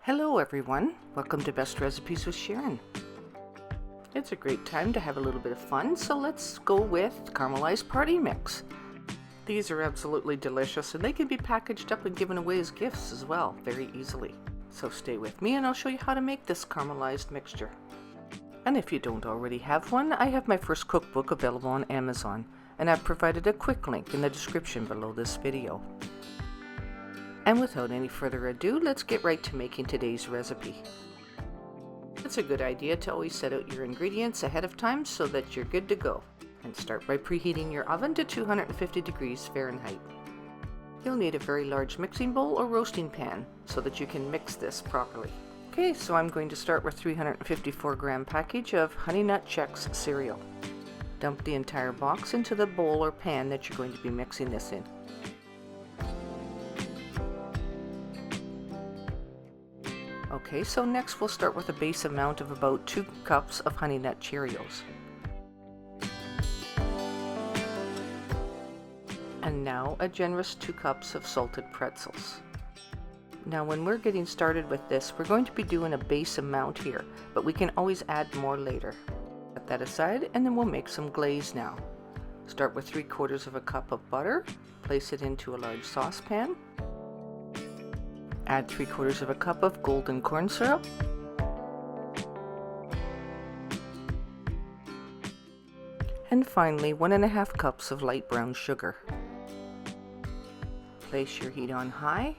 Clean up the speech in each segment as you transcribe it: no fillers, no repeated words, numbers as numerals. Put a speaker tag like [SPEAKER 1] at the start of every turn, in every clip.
[SPEAKER 1] Hello everyone, welcome to Best Recipes with Sharon. It's a great time to have a little bit of fun, so let's go with caramelized party mix. These are absolutely delicious and they can be packaged up and given away as gifts as well, very easily. So stay with me and I'll show you how to make this caramelized mixture. And if you don't already have one, I have my first cookbook available on Amazon, and I've provided a quick link in the description below this video. And without any further ado, let's get right to making today's recipe. It's a good idea to always set out your ingredients ahead of time so that you're good to go. And start by preheating your oven to 250 degrees Fahrenheit. You'll need a very large mixing bowl or roasting pan so that you can mix this properly. Okay, so I'm going to start with 354 gram package of Honey Nut Chex cereal. Dump the entire box into the bowl or pan that you're going to be mixing this in. Okay, so next we'll start with a base amount of about 2 cups of Honey Nut Cheerios. And now a generous 2 cups of salted pretzels. Now when we're getting started with this, we're going to be doing a base amount here, but we can always add more later. Set that aside and then we'll make some glaze now. Start with 3/4 of a cup of butter, place it into a large saucepan. Add 3/4 of a cup of golden corn syrup. And finally 1.5 cups of light brown sugar. Place your heat on high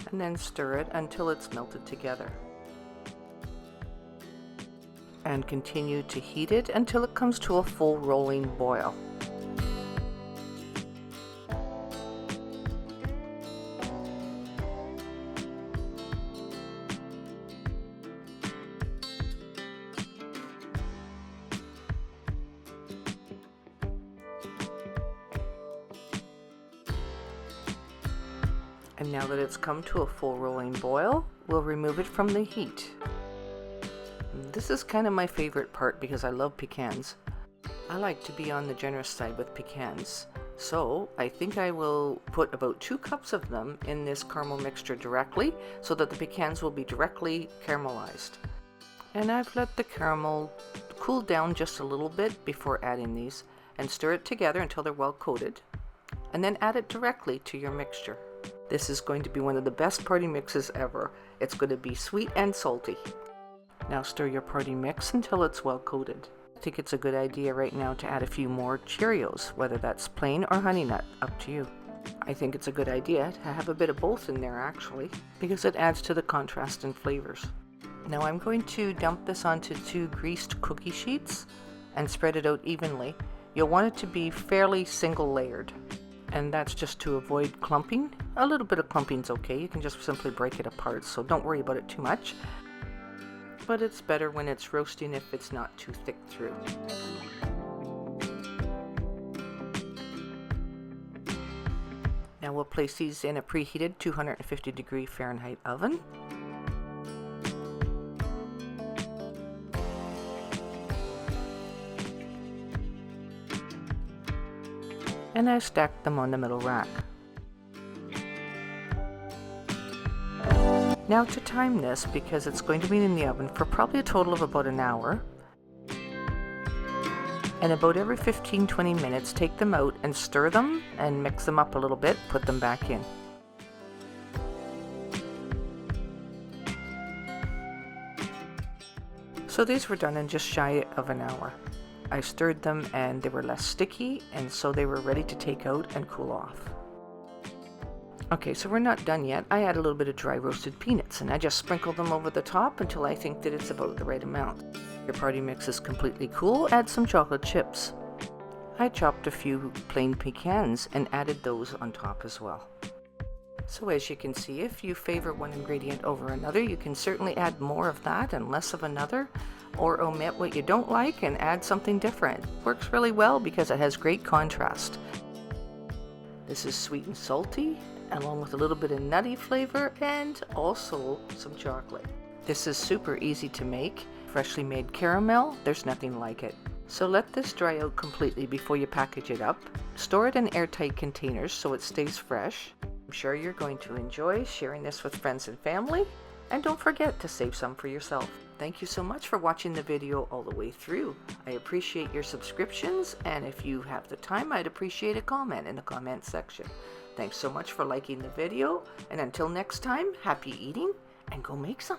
[SPEAKER 1] and then stir it until it's melted together. And continue to heat it until it comes to a full rolling boil. And now that it's come to a full rolling boil, we'll remove it from the heat. This is kind of my favorite part because I love pecans. I like to be on the generous side with pecans. So I think I will put about 2 cups of them in this caramel mixture directly so that the pecans will be directly caramelized. And I've let the caramel cool down just a little bit before adding these, and stir it together until they're well coated, and then add it directly to your mixture. This is going to be one of the best party mixes ever. It's going to be sweet and salty. Now stir your party mix until it's well coated. I think it's a good idea right now to add a few more Cheerios, whether that's plain or honey nut, up to you. I think it's a good idea to have a bit of both in there actually, because it adds to the contrast in flavors. Now I'm going to dump this onto 2 greased cookie sheets and spread it out evenly. You'll want it to be fairly single layered. And that's just to avoid clumping. A little bit of clumping's okay, you can just simply break it apart, so don't worry about it too much. But it's better when it's roasting if it's not too thick through. Now we'll place these in a preheated 250 degree Fahrenheit oven. And I stacked them on the middle rack. Now to time this, because it's going to be in the oven for probably a total of about an hour, and about every 15-20 minutes take them out and stir them and mix them up a little bit, put them back in. So these were done in just shy of an hour. I stirred them and they were less sticky, and so they were ready to take out and cool off. Okay, so we're not done yet. I add a little bit of dry roasted peanuts and I just sprinkle them over the top until I think that it's about the right amount. Your party mix is completely cool, add some chocolate chips. I chopped a few plain pecans and added those on top as well. So as you can see, if you favor one ingredient over another, you can certainly add more of that and less of another, or omit what you don't like and add something different. Works really well because it has great contrast. This is sweet and salty, along with a little bit of nutty flavor and also some chocolate. This is super easy to make. Freshly made caramel, there's nothing like it. So let this dry out completely before you package it up. Store it in airtight containers so it stays fresh. I'm sure you're going to enjoy sharing this with friends and family, And don't forget to save some for yourself. Thank you so much for watching the video all the way through. I appreciate your subscriptions, and if you have the time, I'd appreciate a comment in the comment section. Thanks so much for liking the video, and until next time, happy eating, and go make some.